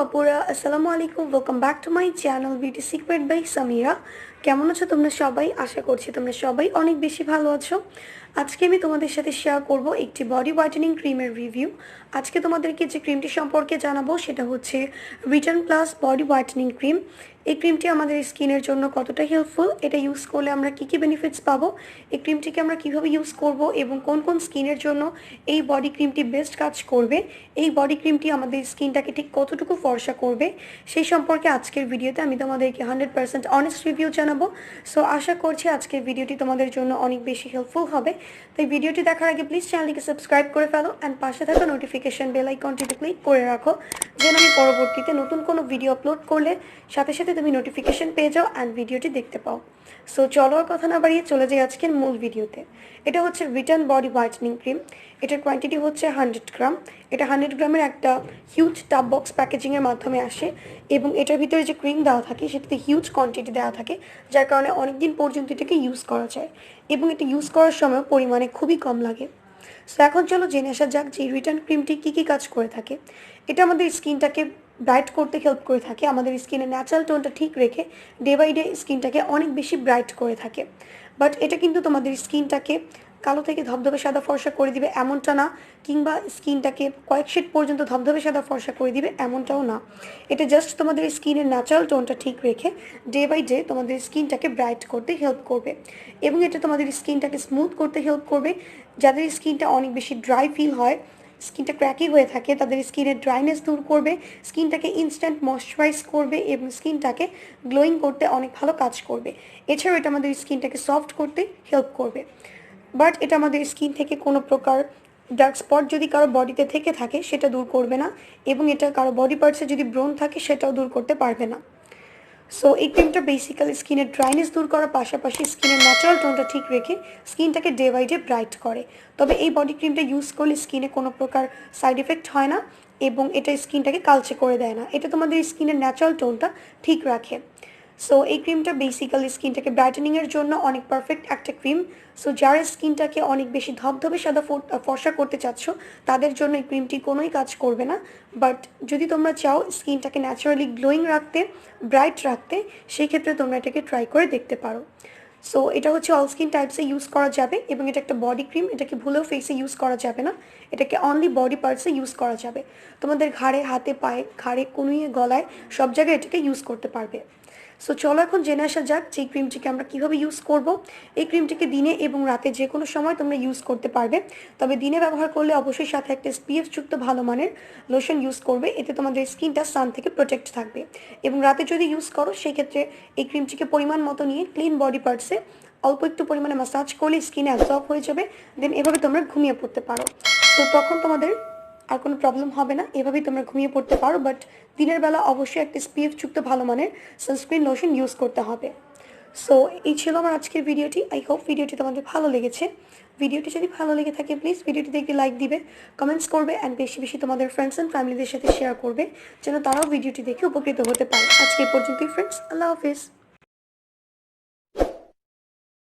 আপুরা আসসালামু আলাইকুম welcome back to my channel beauty secret by Samira. কেমন আছো তোমরা সবাই? আশা করছি তোমরা সবাই অনেক বেশি ভালো আছো। আজকে আমি তোমাদের সাথে শেয়ার করব একটি বডি হোয়াইটেনিং ক্রিমের রিভিউ। আজকে তোমাদেরকে যে ক্রিমটি সম্পর্কে জানাবো সেটা হচ্ছে return plus body whitening cream. এই ক্রিমটি আমাদের স্কিনের জন্য কতটা হেল্পফুল, এটা ইউজ করলে আমরা কী কী বেনিফিটস পাবো, এই ক্রিমটিকে আমরা কীভাবে ইউজ করব এবং কোন কোন স্কিনের জন্য এই বডি ক্রিমটি বেস্ট কাজ করবে, এই বডি ক্রিমটি আমাদের স্কিনটাকে ঠিক কতটুকু ফর্সা করবে, সেই সম্পর্কে আজকের ভিডিওতে আমি তোমাদেরকে 100% অনেস্ট রিভিউ জানাবো। সো আশা করছি আজকের ভিডিওটি তোমাদের জন্য অনেক বেশি হেল্পফুল হবে। তাই ভিডিওটি দেখার আগে প্লিজ চ্যানেলটিকে সাবস্ক্রাইব করে ফেলো অ্যান্ড পাশে থাকা নোটিফিকেশন বেল আইকনটিতে ক্লিক করে রাখো, যেন আমি পরবর্তীতে নতুন কোনো ভিডিও আপলোড করলে সাথে সাথে তুমি নোটিফিকেশন পেয়ে যাও অ্যান্ড ভিডিওটি দেখতে পাও। সো চলো আর কথা না বাড়িয়ে চলে যাই আজকের মূল ভিডিওতে। এটা হচ্ছে রিটার্ন বডি হোয়াইটেনিং ক্রিম। এটার কোয়ান্টিটি হচ্ছে 100 গ্রাম। এটা 100 গ্রামের একটা হিউজ টাব বক্স প্যাকেজিংয়ের মাধ্যমে আসে এবং এটার ভিতরে যে ক্রিম দেওয়া থাকে সেটাতে হিউজ কোয়ান্টিটি দেওয়া থাকে, যার কারণে অনেক দিন পর্যন্ত এটাকে ইউজ করা যায় এবং এটা ইউজ করার সময় পরিমাণে খুবই কম লাগে। সো এখন চলো জেনে আসা যাক যে রিটার্ন ক্রিমটি কী কী কাজ করে থাকে। এটা আমাদের স্কিনটাকে ব্রাইট করতে হেল্প করে থাকে, আমাদের স্কিনের ন্যাচারাল টোনটা ঠিক রেখে ডে বাই ডে স্কিনটাকে অনেক বেশি ব্রাইট করে থাকে। বাট এটা কিন্তু তোমাদের স্কিনটাকে কালো থেকে ধবধবে সাদা ফর্সা করে দিবে এমনটা না, কিংবা স্কিনটাকে কয়েক শেড পর্যন্ত ধবধবে সাদা ফর্সা করে দিবে এমনটাও না। এটা জাস্ট তোমাদের স্কিনের ন্যাচারাল টোনটা ঠিক রেখে ডে বাই ডে তোমাদের স্কিনটাকে ব্রাইট করতে হেল্প করবে এবং এটা তোমাদের স্কিনটাকে স্মুথ করতে হেল্প করবে। যাদের স্কিনটা অনেক বেশি ড্রাই ফিল হয়, স্কিনটা ক্র্যাকি হয়ে থাকে, তাদের স্কিনের ড্রাইনেস দূর করবে, স্কিনটাকে ইনস্ট্যান্ট ময়শ্চারাইজ করবে এবং স্কিনটাকে গ্লোয়িং করতে অনেক ভালো কাজ করবে। এছাড়াও এটা আমাদের স্কিনটাকে সফট করতে হেল্প করবে। বাট এটা আমাদের স্কিন থেকে কোনো প্রকার ডার্ক স্পট যদি কারো বডিতে থেকে থাকে সেটা দূর করবে না এবং এটা কারো বডি পার্টসে যদি ব্রণ থাকে সেটাও দূর করতে পারবে না। সো এই ক্রিমটা বেসিক্যালি স্কিনের ড্রাইনেস দূর করার পাশাপাশি স্কিনের ন্যাচারাল টোনটা ঠিক রেখে স্কিনটাকে ডে বাই ডে ব্রাইট করে। তবে এই বডি ক্রিমটা ইউজ করলে স্কিনে কোনো প্রকার সাইড এফেক্ট হয় না এবং এটা স্কিনটাকে কালচে করে দেয় না, এটা তোমাদের স্কিনের ন্যাচারাল টোনটা ঠিক রাখে। সো এই ক্রিমটা বেসিক্যালি স্কিনটাকে ব্রাইটেনিংয়ের জন্য অনেক পারফেক্ট একটা ক্রিম। সো যারা স্কিনটাকে অনেক বেশি ধবধবে সাদা ফর্সা করতে চাচ্ছ তাদের জন্য এই ক্রিমটি কোনোই কাজ করবে না। বাট যদি তোমরা চাও স্কিনটাকে ন্যাচারালি গ্লোয়িং রাখতে, ব্রাইট রাখতে, সেই ক্ষেত্রে তোমরা এটাকে ট্রাই করে দেখতে পারো। সো এটা হচ্ছে অল স্কিন টাইপসে ইউজ করা যাবে এবং এটা একটা বডি ক্রিম, এটাকে ভুলেও ফেসে ইউজ করা যাবে না, এটাকে অনলি বডি পার্টসে ইউজ করা যাবে। তোমাদের ঘাড়ে, হাতে, পায়ে, ঘাড়ে, কনুইয়ে, গলায় সব জায়গায় এটাকে ইউজ করতে পারবে। সো চলো এখন জেনে আসা যাক যে এই ক্রিমটিকে আমরা কীভাবে ইউজ করব। এই ক্রিমটিকে দিনে এবং রাতে যে কোনো সময় তোমরা ইউজ করতে পারবে, তবে দিনে ব্যবহার করলে অবশ্যই সাথে একটা SPF যুক্ত ভালো মানের লোশন ইউজ করবে, এতে তোমাদের স্কিনটা সান থেকে প্রোটেক্ট থাকবে। এবং রাতে যদি ইউজ করো সেক্ষেত্রে এই ক্রিমটিকে পরিমাণ মতো নিয়ে ক্লিন বডি পার্টসে অল্প একটু পরিমাণে ম্যাসাজ করলে স্কিনে অ্যাবজর্ব হয়ে যাবে, দেন এভাবে তোমরা ঘুমিয়ে পড়তে পারো। তো তখন তোমাদের আর কোনো প্রবলেম হবে না, এভাবেই তোমরা ঘুমিয়ে পড়তে পারো। বাট দিনের বেলা অবশ্যই একটা SPF যুক্ত ভালো মানের সানস্ক্রিন লোশন ইউজ করতে হবে। সো এই ছিল আমার আজকের ভিডিওটি। আই হোপ ভিডিওটি তোমাদের ভালো লেগেছে। ভিডিওটি যদি ভালো লেগে থাকে প্লিজ ভিডিওটিতে একটি লাইক দিবে, কমেন্টস করবে অ্যান্ড বেশি বেশি তোমাদের ফ্রেন্ডস অ্যান্ড ফ্যামিলিদের সাথে শেয়ার করবে, যেন তারাও ভিডিওটি দেখে উপকৃত হতে পারে। আজকে এই পর্যন্তই ফ্রেন্ডস, আল্লাহ হাফিজ।